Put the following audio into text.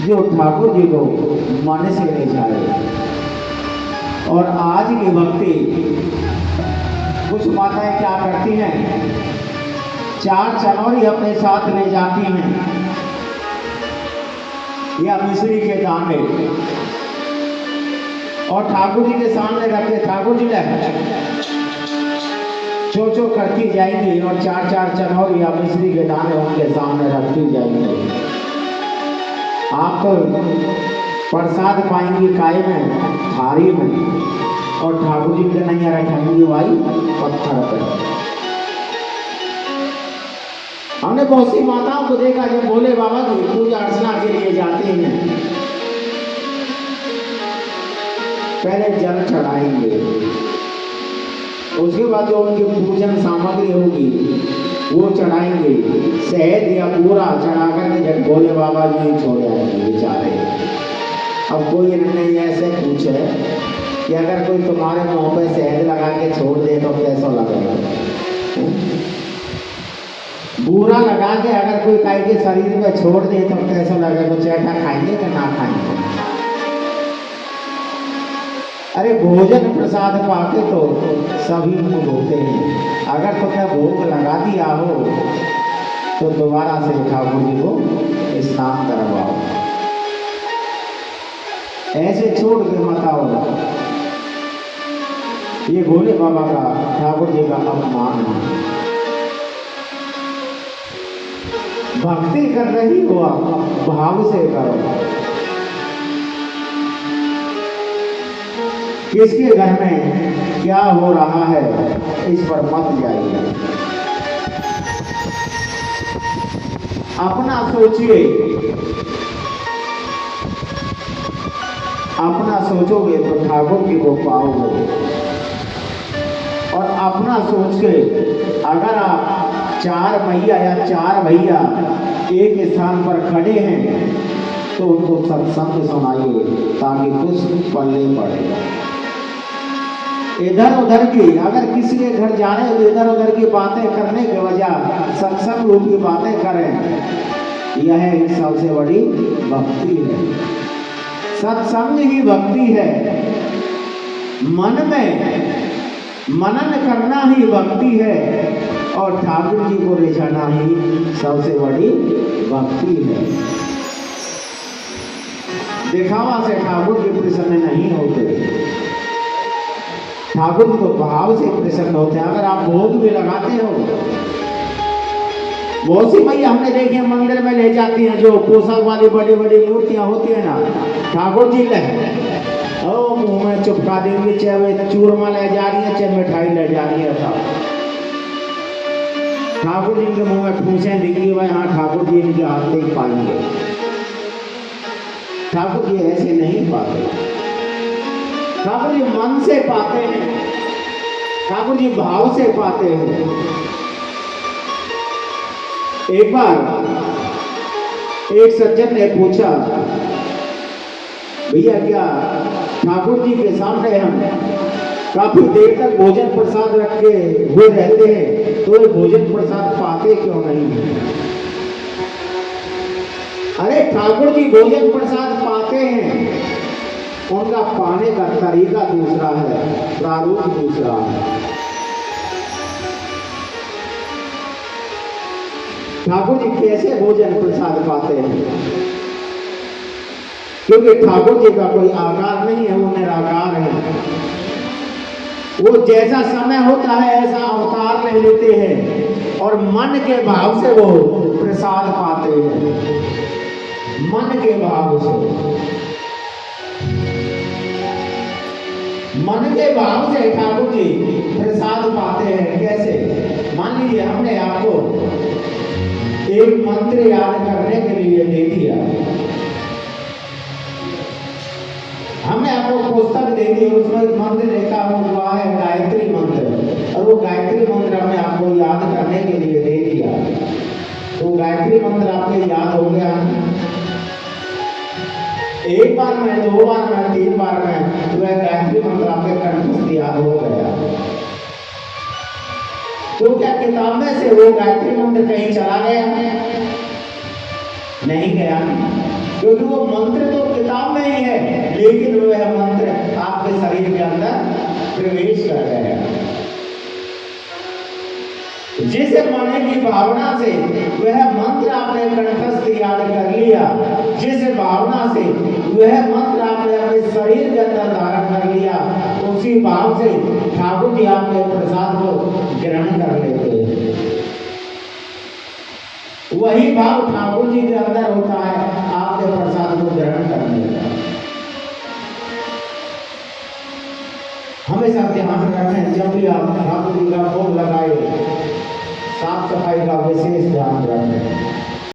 जो ठाकुर जी को मन से ले जाए। और आज की भक्ति कुछ माताएं क्या करती हैं, 4 चनौरी अपने साथ ले जाती हैं या मिश्री के दाने, और ठाकुर जी के सामने रखते, ठाकुर जी चो चो करती जाएंगी और 4 चनौरी या मिश्री के दाने उनके सामने रखती जाएंगी। आप तो प्रसाद पाएंगी काय में, थारी में, और ठाकुर जी के नैया रखेंगी भाई पत्थर पर। हमने बहुत सी माताओं को देखा जब भोले बाबा की पूजा अर्चना के लिए जाते हैं, पहले जल चढ़ाएंगे, उसके बाद जो उनकी पूजन सामग्री होगी वो चढ़ाएंगे, शहद या पूरा चढ़ा करके जब भोले बाबा जी छोड़ जाएंगे बेचारे। अब कोई नहीं ऐसे पूछे कि अगर कोई तुम्हारे मुंह पे शहद लगा के छोड़ दे तो कैसा लगेगा, बूरा लगा के अगर कोई काई के शरीर में छोड़ दे तो कैसा लगेगा, चैटा खाएंगे कि ना खाएंगे। अरे भोजन प्रसाद पाके तो सभी मुँह धोते हैं, अगर तुमने भोग लगा दिया हो तो दोबारा से ठाकुर जी को स्नान करवाओ, ऐसे छोड़ के मत आओ। ये भोले बाबा का ठाकुर जी का अपमान है। भक्ति कर रही हो आप, भाव से करो। किसके घर में क्या हो रहा है इस पर मत जाइए, अपना सोचिए। अपना सोचोगे तो ठाकुर जी को पाओगे, और अपना सोच के अगर आप 4 मैया या 4 भैया एक स्थान पर खड़े हैं तो उनको सत्संग सुनाइए ताकि कुछ पल्ले पड़े। इधर उधर की, अगर किसी के घर जाने तो इधर उधर की बातें करने के बजाय सत्संग रूप की बातें करें, यह एक सबसे बड़ी भक्ति है। सत्संग ही भक्ति है, मन में मनन करना ही भक्ति है, और ठाकुर जी को ले जाना ही सबसे बड़ी भक्ति है। दिखावा से ठाकुर जी प्रसन्न नहीं होते, ठाकुर जी तो भाव से प्रसन्न होते हैं। अगर आप भोग भी लगाते हो, बहुत सी मैया हमने देखी है मंदिर में ले जाती हैं, जो पोशाक वाली बड़ी बड़ी मूर्तियां होती है ना, ठाकुर जी ले ओ मुंह में चुपका देंगे, चाहे वे चूरमा ले जा रही है चाहे मिठाई ले जा रही है, ठाकुर जी के मुंह में ठूसें दिखी भाई, हाँ ठाकुर जी इनके हाथ से ही पाएंगे। ठाकुर जी ऐसे नहीं पाते, ठाकुर जी मन से पाते हैं, ठाकुर जी भाव से पाते हैं। एक बार एक सज्जन ने पूछा, भैया क्या ठाकुर जी के सामने हम काफी देर तक भोजन प्रसाद रख के हुए रहते हैं तो ये भोजन प्रसाद पाते क्यों नहीं? अरे ठाकुर जी भोजन प्रसाद पाते हैं, उनका पाने का तरीका दूसरा है, प्रारूप दूसरा है। ठाकुर जी कैसे भोजन प्रसाद पाते हैं? क्योंकि ठाकुर जी का कोई आकार नहीं है, वो निराकार है। वो जैसा समय होता है ऐसा अवतार ले लेते हैं और मन के भाव से वो प्रसाद पाते हैं, मन के भाव से, मन के भाव से ठाकुर जी प्रसाद पाते हैं। कैसे? मान लीजिए हमने आपको एक मंत्र याद करने के लिए दे दिया, हमने आपको पुस्तक दे दी, उसमें एक मंत्र लिखा हुआ है गायत्री मंत्र, और वो गायत्री मंत्र हमने आपको याद करने के लिए दे दिया। तो गायत्री मंत्र आपके याद हो गया, एक बार में, 2 बार में, 3 बार में वह गायत्री मंत्र आपके कंठस्थ याद हो गया। तो क्या किताब में से वो गायत्री मंत्र कहीं चला गया? नहीं गया, क्योंकि वो मंत्र तो किताब में ही है, लेकिन वह मंत्र आपके शरीर के अंदर प्रवेश कर गया। जिस मन की भावना से वह मंत्र आपने कंठस्थ याद कर लिया, जिस भावना से वह मंत्र आपने अपने शरीर के अंदर धारण कर लिया, उसी भाव से ठाकुर जी आपके प्रसाद को ग्रहण कर लेते हैं। वही भाव ठाकुर जी के अंदर होता है आपके प्रसाद को ग्रहण करने का। हमेशा ध्यान रखें, जब भी आप ठाकुर जी का भोग लगाए, साफ सफाई का विशेष ध्यान रखें।